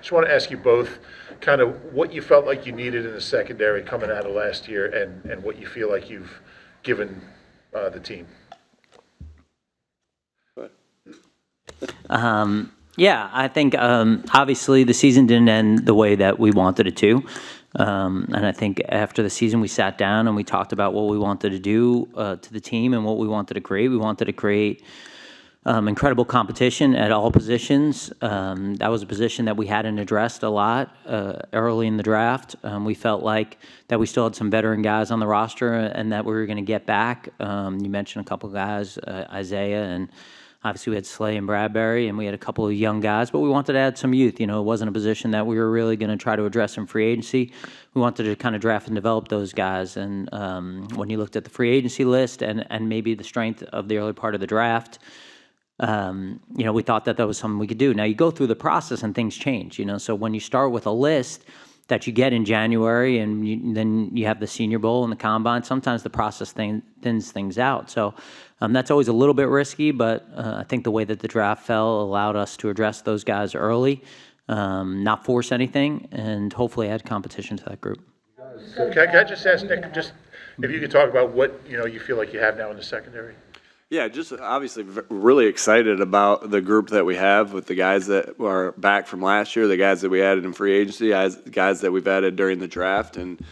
Just want to ask you both kind of what you felt like you needed in the secondary coming out of last year and what you feel like you've given the team. Yeah, I think obviously the season didn't end the way that we wanted it to. And I think after the season we sat down and we talked about what we wanted to do to the team and what we wanted to create. We wanted to create incredible competition at all positions. That was a position that we hadn't addressed a lot early in the draft. We felt like that we still had some veteran guys on the roster and that we were going to get back. You mentioned a couple guys, Isaiah, and obviously we had Slay and Bradbury, and we had a couple of young guys, but we wanted to add some youth. You know, it wasn't a position that we were really going to try to address in free agency. We wanted to kind of draft and develop those guys. And when you looked at the free agency list and maybe the strength of the early part of the draft, you know, we thought that was something we could do. Now, you go through the process and things change, you know. So when you start with a list that you get in January and then you have the Senior Bowl and the Combine, sometimes the process thins things out. So that's always a little bit risky, but I think the way that the draft fell allowed us to address those guys early, not force anything, and hopefully add competition to that group. Can I just ask Nick, just if you could talk about what you feel like you have now in the secondary? Yeah, just obviously really excited about the group that we have with the guys that are back from last year, the guys that we added in free agency, guys that we've added during the draft, and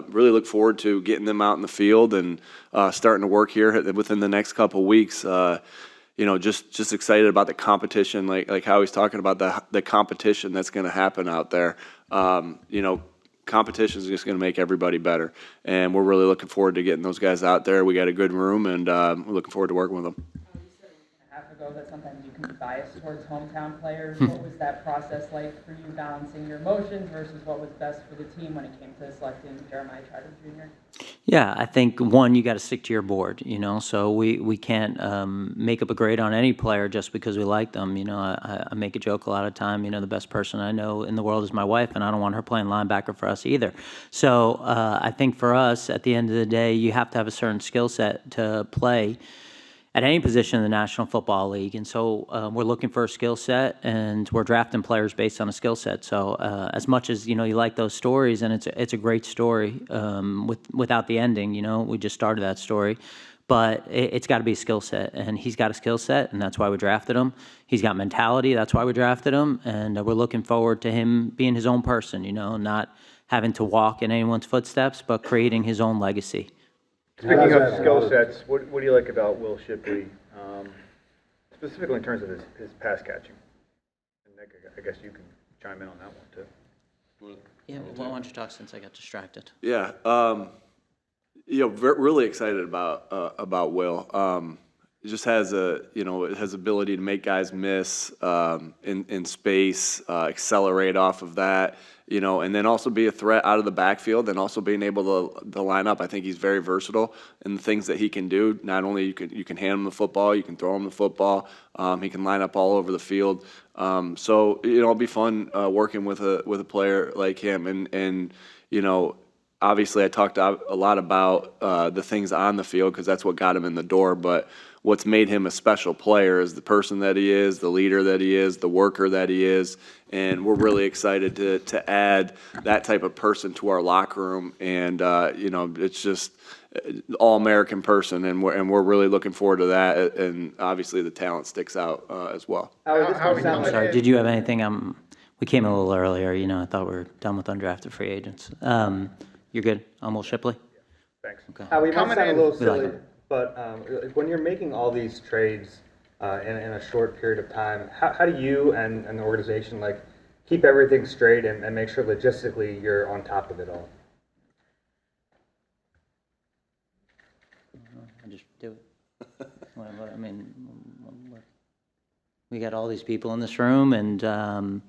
really look forward to getting them out in the field and starting to work here within the next couple of weeks. You know, just excited about the competition, like how he's talking about the competition that's going to happen out there. You know, competition is just going to make everybody better, and we're really looking forward to getting those guys out there. We got a good room, and we're looking forward to working with them. You said a half ago that sometimes you can be biased towards hometown players. What was that process like for you, balancing your emotions versus what was best for the team when it came to selecting Jeremiah Trotter Jr.? Yeah, I think, one, you got to stick to your board, you know, so we can't make up a grade on any player just because we like them. You know, I make a joke a lot of time, you know, the best person I know in the world is my wife, and I don't want her playing linebacker for us either. So I think for us, at the end of the day, you have to have a certain skill set to play at any position in the National Football League. And so we're looking for a skill set, and we're drafting players based on a skill set. So as much as, you know, you like those stories, and it's a great story without the ending, you know, we just started that story. But it's got to be a skill set, and he's got a skill set, and that's why we drafted him. He's got mentality, that's why we drafted him, and we're looking forward to him being his own person, you know, not having to walk in anyone's footsteps, but creating his own legacy. Speaking of skill sets, what do you like about Will Shipley, specifically in terms of his pass catching? And Nick, I guess you can chime in on that one too. Yeah, well, why don't you talk since I got distracted? Yeah, you know, really excited about Will. He just has has ability to make guys miss in space, accelerate off of that. You know, and then also be a threat out of the backfield, and also being able to line up. I think he's very versatile in the things that he can do. Not only you can hand him the football, you can throw him the football. He can line up all over the field. So you know, it'll be fun working with a player like him. And you know, obviously I talked a lot about the things on the field because that's what got him in the door. But what's made him a special player is the person that he is, the leader that he is, the worker that he is, and we're really excited to add that type of person to our locker room. And you know, it's just all-American person, and we're really looking forward to that. And obviously, the talent sticks out as well. I'm sorry. Did you have anything? We came a little earlier. You know, I thought we were done with undrafted free agents. You're good on Will Shipley? Thanks. Okay. We might sound a little silly, like but when you're making all these trades in a short period of time, how do you and the organization keep everything straight and make sure logistically you're on top of it all? I just do it. I mean, we got all these people in this room, and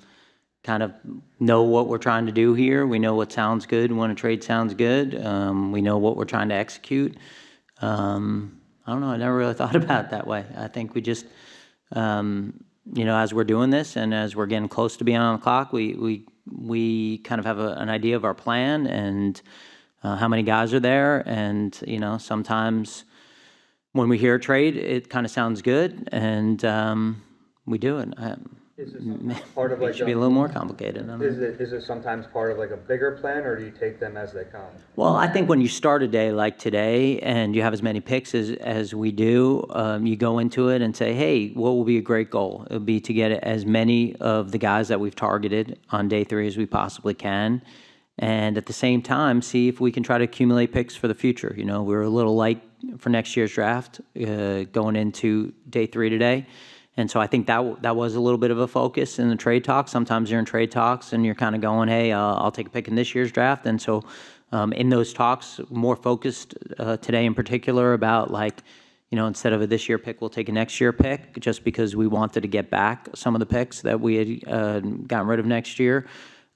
kind of know what we're trying to do here. We know what sounds good when a trade sounds good. We know what we're trying to execute. I don't know. I never really thought about it that way. I think we just, you know, as we're doing this and as we're getting close to being on the clock, we kind of have an idea of our plan and how many guys are there. And, you know, sometimes when we hear a trade, it kind of sounds good, and we do it. Is this sometimes part of It like should be a little more complicated. I don't know. is it sometimes part of like a bigger plan, or do you take them as they come? Well, I think when you start a day like today and you have as many picks as we do, you go into it and say, hey, what will be a great goal? It would be to get as many of the guys that we've targeted on day 3 as we possibly can. And at the same time, see if we can try to accumulate picks for the future. You know, we're a little light for next year's draft going into day 3 today. And so I think that was a little bit of a focus in the trade talks. Sometimes you're in trade talks and you're kind of going, hey, I'll take a pick in this year's draft. And so in those talks, more focused today in particular about like, you know, instead of a this year pick, we'll take a next year pick just because we wanted to get back some of the picks that we had gotten rid of next year.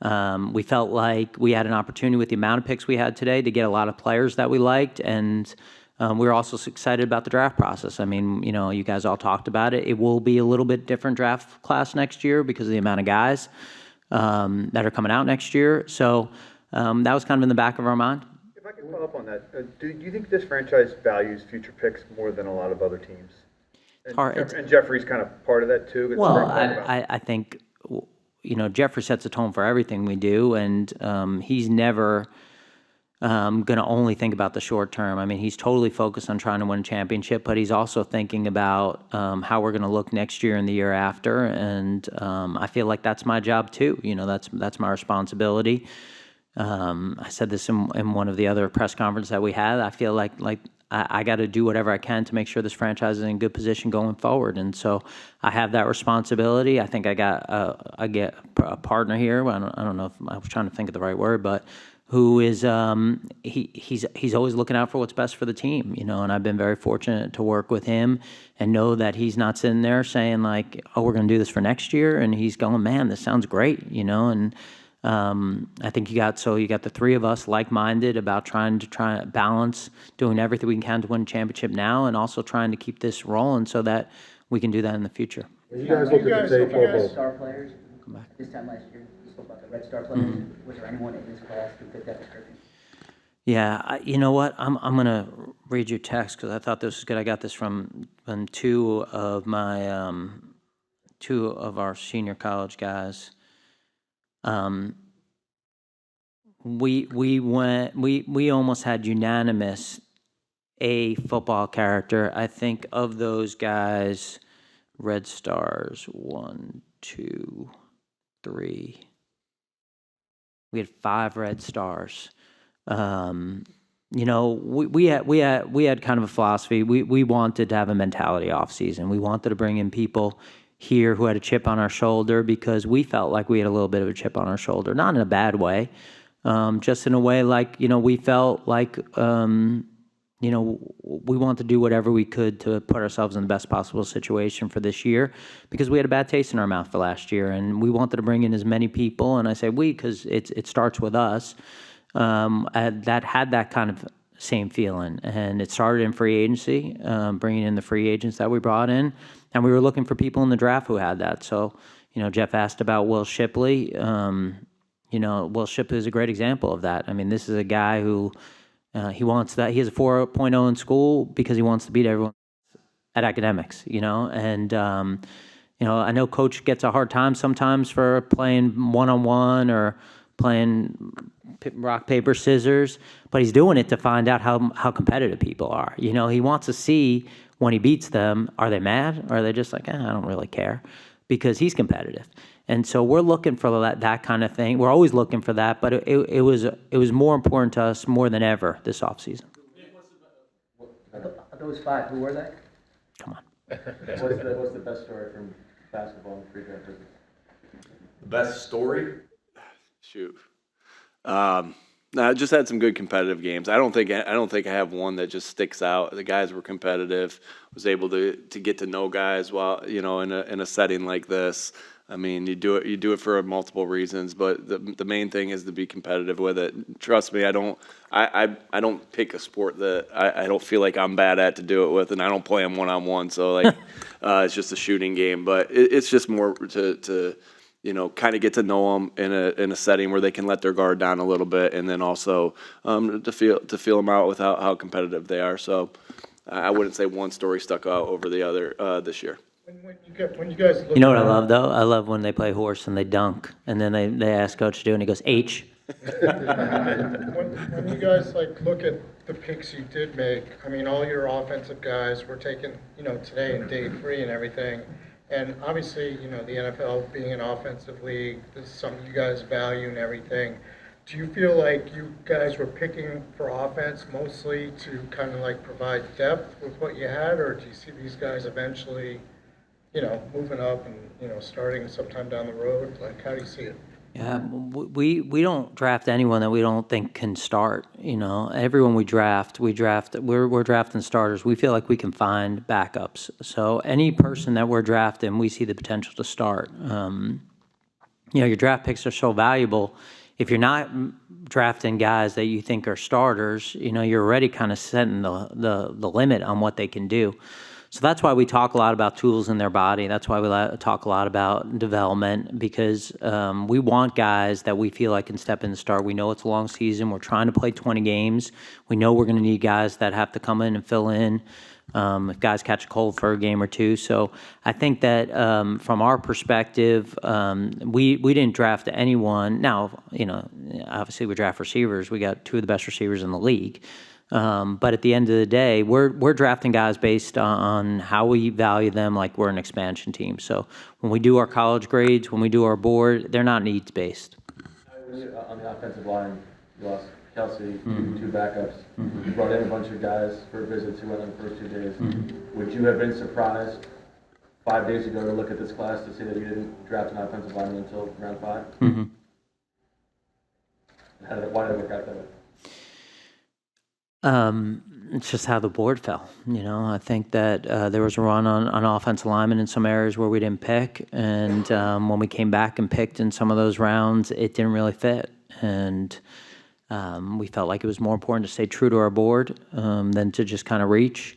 We felt like we had an opportunity with the amount of picks we had today to get a lot of players that we liked, and we were also excited about the draft process. I mean, you know, you guys all talked about it. It will be a little bit different draft class next year because of the amount of guys that are coming out next year. So that was kind of in the back of our mind. If I can follow up on that, do you think this franchise values future picks more than a lot of other teams? And Jeffrey's kind of part of that too? Well, I think, you know, Jeffrey sets the tone for everything we do, and he's never going to only think about the short term. I mean, he's totally focused on trying to win a championship, but he's also thinking about how we're going to look next year and the year after, and I feel like that's my job too. You know, that's my responsibility. I said this in one of the other press conferences that we had. I feel like I got to do whatever I can to make sure this franchise is in good position going forward, and so I have that responsibility. I think I get a partner here. I don't know if I was trying to think of the right word, but who is he's always looking out for what's best for the team, you know. And I've been very fortunate to work with him and know that he's not sitting there saying like, "Oh, we're going to do this for next year," and he's going, "Man, this sounds great," you know. And I think you got the 3 of us like-minded about trying to balance doing everything we can to win a championship now, and also trying to keep this rolling so that we can do that in the future. You guys look at the tape. Star players. This time last year, you spoke about the Red Star players. Mm-hmm. Was there anyone in this class who fit that description? Yeah, you know what? I'm gonna read your text because I thought this was good. I got this from 2 of my 2 of our senior college guys. We almost had unanimous A football character. I think of those guys, Red Stars, 1, 2, 3. We had 5 Red Stars. You know, we had kind of a philosophy. We wanted to have a mentality off season. We wanted to bring in people here who had a chip on our shoulder because we felt like we had a little bit of a chip on our shoulder, not in a bad way, just in a way like, you know, we felt like, you know, we wanted to do whatever we could to put ourselves in the best possible situation for this year because we had a bad taste in our mouth for last year, and we wanted to bring in as many people, and I say we because it starts with us, that had that kind of same feeling. And it started in free agency, bringing in the free agents that we brought in, and we were looking for people in the draft who had that. So, you know, Jeff asked about Will Shipley. You know, Will Shipley is a great example of that. I mean, this is a guy who he wants that. He has a 4.0 in school because he wants to beat everyone at academics, you know. And, you know, I know coach gets a hard time sometimes for playing one-on-one or playing rock, paper, scissors, but he's doing it to find out how competitive people are. You know, he wants to see when he beats them, are they mad? Or are they just like, I don't really care? Because he's competitive. And so we're looking for that kind of thing. We're always looking for that, but it was more important to us more than ever this offseason. Of those 5, who were they? Come on. What's the best story from basketball and free draft? The best story? Shoot. No, I just had some good competitive games. I don't think I have one that just sticks out. The guys were competitive. Was able to get to know guys while, you know, in a setting like this. I mean, you do it for multiple reasons, but the main thing is to be competitive with it. Trust me, I don't pick a sport that I don't feel like I'm bad at to do it with, and I don't play them one-on-one. So like, it's just a shooting game, but it's just more to you know, kind of get to know them in a setting where they can let their guard down a little bit, and then also to feel them out with how competitive they are. So I wouldn't say one story stuck out over the other this year. When you guys look You know what I at- love, though? I love when they play horse and they dunk, and then they ask coach to do it, and he goes, H. When you guys look at the picks you did make, I mean, all your offensive guys were taken, today in day 3 and everything. And obviously, the NFL being an offensive league, this is something you guys value and everything. Do you feel like you guys were picking for offense mostly to kind of provide depth with what you had, or do you see these guys eventually, moving up and, starting sometime down the road? How do you see it? Yeah, we don't draft anyone that we don't think can start. Everyone we draft, we're drafting starters. We feel like we can find backups. So any person that we're drafting, we see the potential to start. Your draft picks are so valuable. If you're not drafting guys that you think are starters, you're already kind of setting the limit on what they can do. So that's why we talk a lot about tools in their body. That's why we talk a lot about development, because we want guys that we feel like can step in and start. We know it's a long season. We're trying to play 20 games. We know we're going to need guys that have to come in and fill in if guys catch a cold for a game or two. So I think that from our perspective, we didn't draft anyone. Now, obviously we draft receivers. We got 2 of the best receivers in the league. But at the end of the day, we're drafting guys based on how we value them, like we're an expansion team. So when we do our college grades, when we do our board, they're not needs based. On the offensive line, you lost Kelsey, 2 backups. You brought in a bunch of guys for visits who went on the first 2 days. Would you have been surprised 5 days ago to look at this class to see that you didn't draft an offensive lineman until round 5? Why did it work out that way? It's just how the board fell. I think that there was a run on offensive linemen in some areas where we didn't pick, and when we came back and picked in some of those rounds, it didn't really fit. And we felt like it was more important to stay true to our board than to just kind of reach.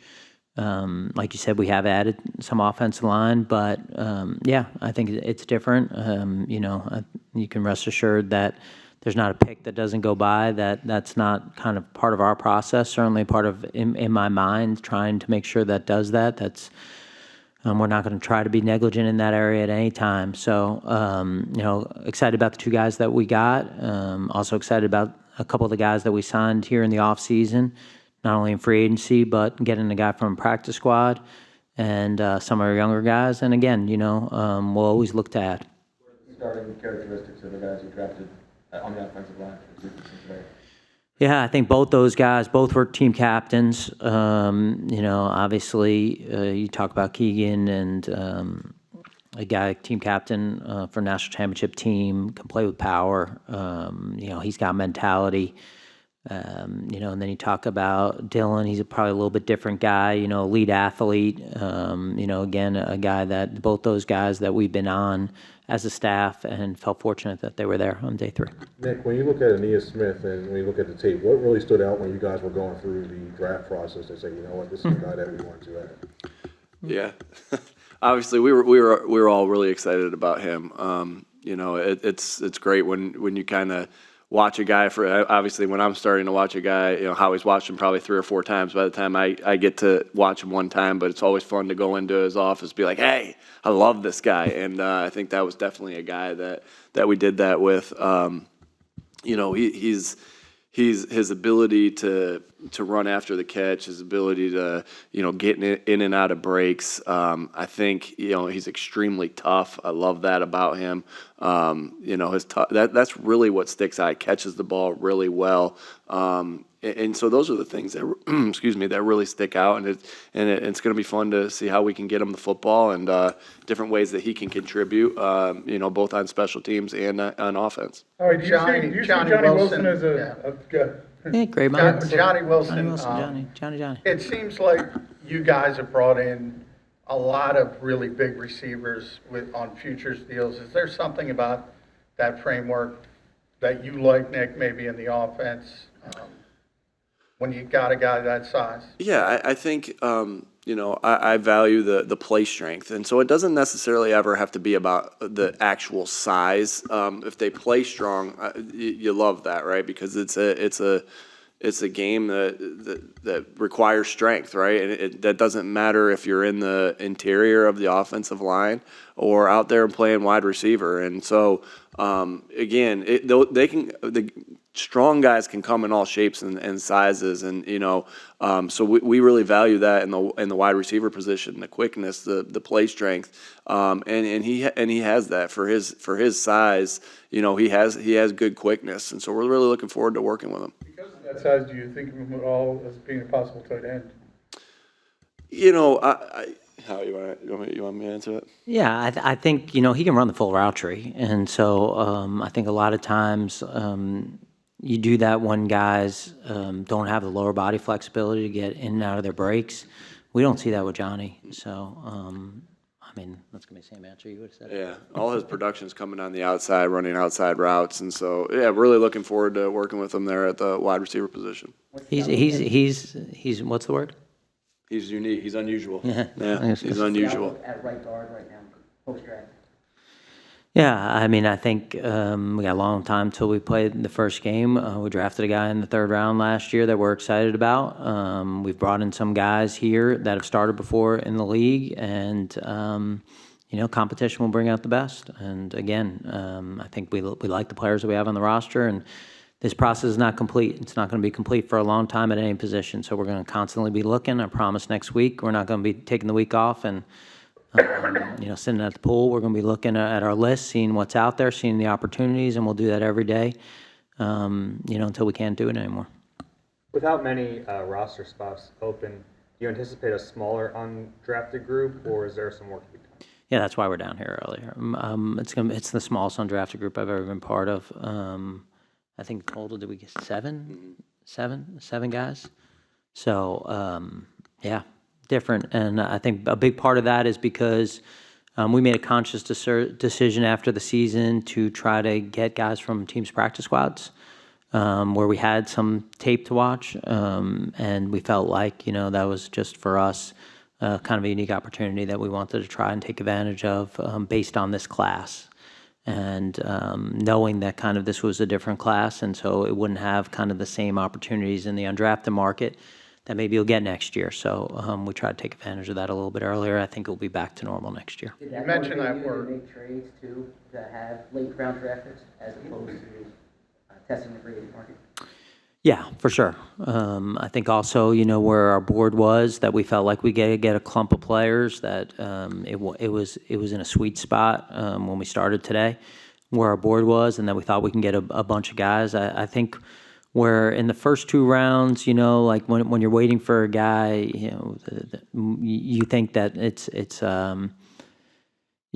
Like you said, we have added some offensive line, but I think it's different. You can rest assured that there's not a pick that doesn't go by that's not kind of part of our process. Certainly part of in my mind trying to make sure that does that. That's we're not going to try to be negligent in that area at any time. So excited about the 2 guys that we got. Also excited about a couple of the guys that we signed here in the off season, not only in free agency but getting a guy from a practice squad and some of our younger guys. And again, we'll always look to add. What are the starting characteristics of the guys you drafted on the offensive line? Yeah, I think both those guys, both were team captains. Obviously, you talk about Keegan and a guy, team captain for national championship team, can play with power. He's got mentality. And then you talk about Dylan. He's probably a little bit different guy, elite athlete. Again, a guy that both those guys that we've been on as a staff and felt fortunate that they were there on day 3. Nick, when you look at Ainias Smith and when you look at the tape, what really stood out when you guys were going through the draft process to say, this is the guy that we want to add? Yeah, obviously we were all really excited about him. It's great when you kind of watch a guy obviously when I'm starting to watch a guy, Howie's watched him probably 3 or 4 times by the time I get to watch him one time, but it's always fun to go into his office, be like, hey, I love this guy. And I think that was definitely a guy that we did that with. His ability to run after the catch, his ability to, get in and out of breaks. I think, he's extremely tough. I love that about him. That's really what sticks out. He catches the ball really well. And so those are the things that, that really stick out. And it's going to be fun to see how we can get him the football and different ways that he can contribute, both on special teams and on offense. All right, Johnny Wilson as a good. Yeah, great minds. Johnny Wilson. Johnny. It seems like you guys have brought in a lot of really big receivers on futures deals. Is there something about that framework that you like, Nick, maybe in the offense? When you got a guy that size? Yeah, I think, I value the play strength. And so it doesn't necessarily ever have to be about the actual size. If they play strong, you love that, right? Because it's a it's a game that requires strength, right? And that doesn't matter if you're in the interior of the offensive line or out there playing wide receiver. And so, again, the strong guys can come in all shapes and sizes, and so we really value that in the wide receiver position, the quickness, the play strength, and he has that for his size. He has good quickness, and so we're really looking forward to working with him. Because of that size, do you think of him at all as being a possible tight end? How you want me to answer it? Yeah, I think he can run the full route tree, and so I think a lot of times you do that when guys don't have the lower body flexibility to get in and out of their breaks. We don't see that with Johnny, so that's gonna be the same answer you would have said. Yeah, all his production's coming on the outside, running outside routes, and so really looking forward to working with him there at the wide receiver position. He's what's the word? He's unique. He's unusual. Yeah, he's unusual. At right guard right now, post-draft. Yeah, I think we got a long time till we played the first game. We drafted a guy in the 3rd round last year that we're excited about. We've brought in some guys here that have started before in the league, and competition will bring out the best. And again, I think we like the players that we have on the roster, and this process is not complete. It's not going to be complete for a long time at any position, so we're going to constantly be looking. I promise next week we're not going to be taking the week off and sitting at the pool. We're going to be looking at our list, seeing what's out there, seeing the opportunities, and we'll do that every day, until we can't do it anymore. Without many roster spots open, do you anticipate a smaller undrafted group, or is there some work to be done? Yeah, that's why we're down here earlier. It's the smallest undrafted group I've ever been part of. I think total, did we get seven guys? So, different. And I think a big part of that is because we made a conscious decision after the season to try to get guys from teams' practice squads, where we had some tape to watch, and we felt like that was just for us kind of a unique opportunity that we wanted to try and take advantage of based on this class, and knowing that kind of this was a different class, and so it wouldn't have kind of the same opportunities in the undrafted market that maybe you'll get next year. So we try to take advantage of that a little bit earlier. I think it'll be back to normal next year. Did that mention that word? Make trades too to have late round draft picks as opposed to testing the free agent market. Yeah, for sure. I think also, where our board was, that we felt like we get a clump of players, that it was in a sweet spot when we started today, where our board was, and that we thought we can get a bunch of guys. I think where in the first 2 rounds, like when you're waiting for a guy, you think that it's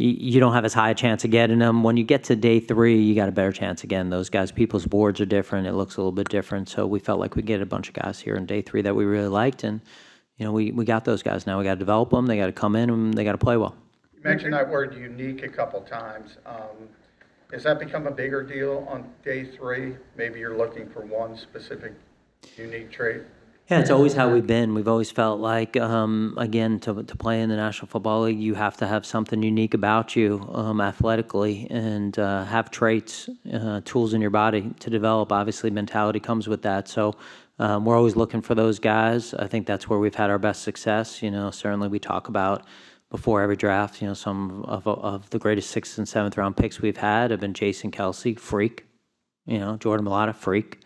you don't have as high a chance of getting them. When you get to day 3, you got a better chance again. Those guys, people's boards are different. It looks a little bit different. So we felt like we get a bunch of guys here in day 3 that we really liked, and we got those guys. Now we got to develop them. They got to come in and they got to play well. You mentioned that word unique a couple times. Has that become a bigger deal on day 3? Maybe you're looking for one specific unique trait. Yeah, it's always how we've been. We've always felt like, again, to play in the National Football League, you have to have something unique about you athletically, and have traits, tools in your body to develop. Obviously, mentality comes with that. So we're always looking for those guys. I think that's where we've had our best success. Certainly we talk about before every draft, some of the greatest 6th and 7th round picks we've had have been Jason Kelsey, freak, Jordan Mailata, freak.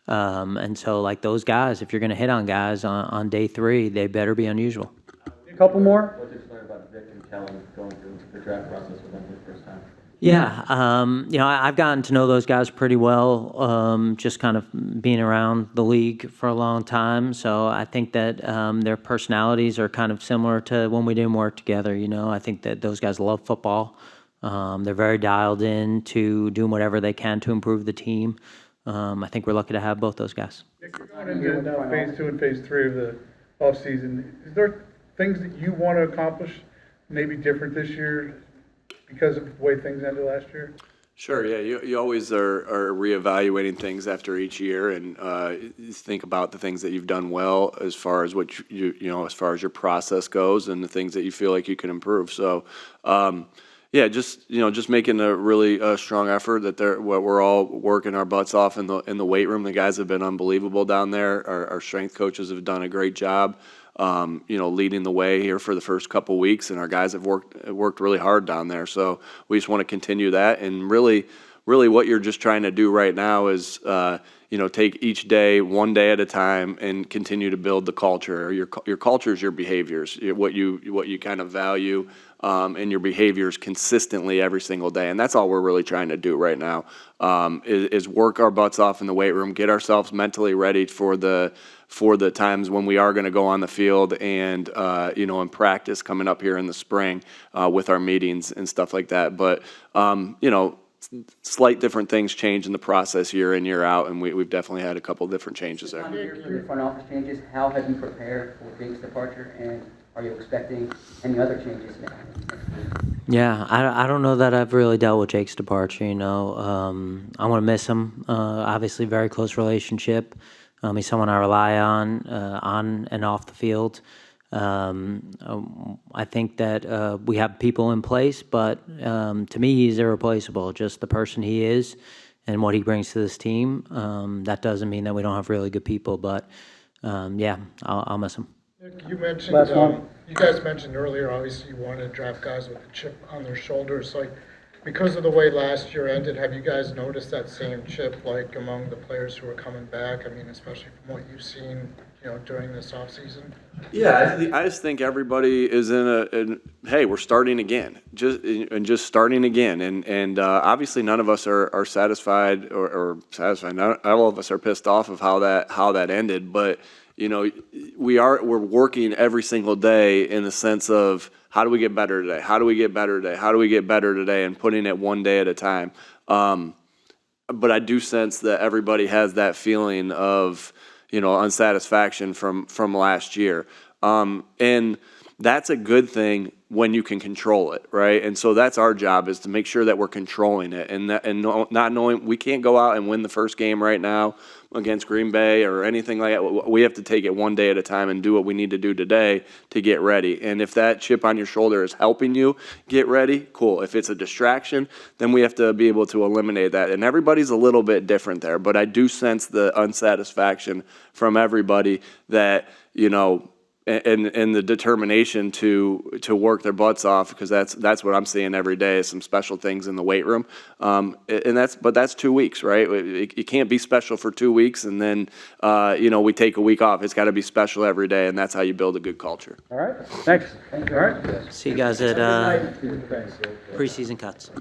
And so like those guys, if you're going to hit on guys on day 3, they better be unusual. A couple more? What did you learn about Vic and Kellen going through the draft process with them for the first time? Yeah, I've gotten to know those guys pretty well, just kind of being around the league for a long time. So I think that their personalities are kind of similar to when we didn't work together. I think that those guys love football. They're very dialed in to doing whatever they can to improve the team. I think we're lucky to have both those guys. Nick, you're going into now phase 2 and phase 3 of the offseason. Is there things that you want to accomplish maybe different this year because of the way things ended last year? Sure, yeah. You always are reevaluating things after each year, and you think about the things that you've done well as far as what as far as your process goes, and the things that you feel like you can improve. So, Yeah, just making a really strong effort that we're all working our butts off in the weight room. The guys have been unbelievable down there. Our strength coaches have done a great job, leading the way here for the first couple weeks, and our guys have worked really hard down there. So we just want to continue that, and really what you're just trying to do right now is take each day one day at a time and continue to build the culture. Your culture is your behaviors, what you kind of value. And your behaviors consistently every single day. And that's all we're really trying to do right now, is work our butts off in the weight room, get ourselves mentally ready for the times when we are going to go on the field and, and practice coming up here in the spring with our meetings and stuff like that. But, slight different things change in the process year in, year out, and we've definitely had a couple different changes there. On your front office changes, how have you prepared for Jake's departure, and are you expecting any other changes next week? Yeah, I don't know that I've really dealt with Jake's departure. I want to miss him. Obviously, very close relationship. He's someone I rely on and off the field. I think that we have people in place, but to me, he's irreplaceable. Just the person he is and what he brings to this team. That doesn't mean that we don't have really good people, but I'll miss him. Nick, you guys mentioned earlier, obviously you want to draft guys with a chip on their shoulders. Like, because of the way last year ended, have you guys noticed that same chip, like, among the players who are coming back? I mean, especially from what you've seen, during this offseason? Yeah, I just think everybody is hey, we're starting again, just starting again, and obviously none of us are satisfied or satisfied. Not all of us are pissed off of how that ended, but we're working every single day in the sense of how do we get better today? How do we get better today? How do we get better today? And putting it one day at a time. But I do sense that everybody has that feeling of unsatisfaction from last year. And that's a good thing when you can control it, right? And so that's our job, is to make sure that we're controlling it and not knowing we can't go out and win the first game right now against Green Bay or anything like that. We have to take it one day at a time and do what we need to do today to get ready. And if that chip on your shoulder is helping you get ready, cool. If it's a distraction, then we have to be able to eliminate that. And everybody's a little bit different there, but I do sense the unsatisfaction from everybody that, and the determination to work their butts off, because that's what I'm seeing every day, is some special things in the weight room. And that's 2 weeks, right? It can't be special for 2 weeks and then we take a week off. It's got to be special every day, and that's how you build a good culture. All right. Thanks. All right. See you guys at preseason cuts.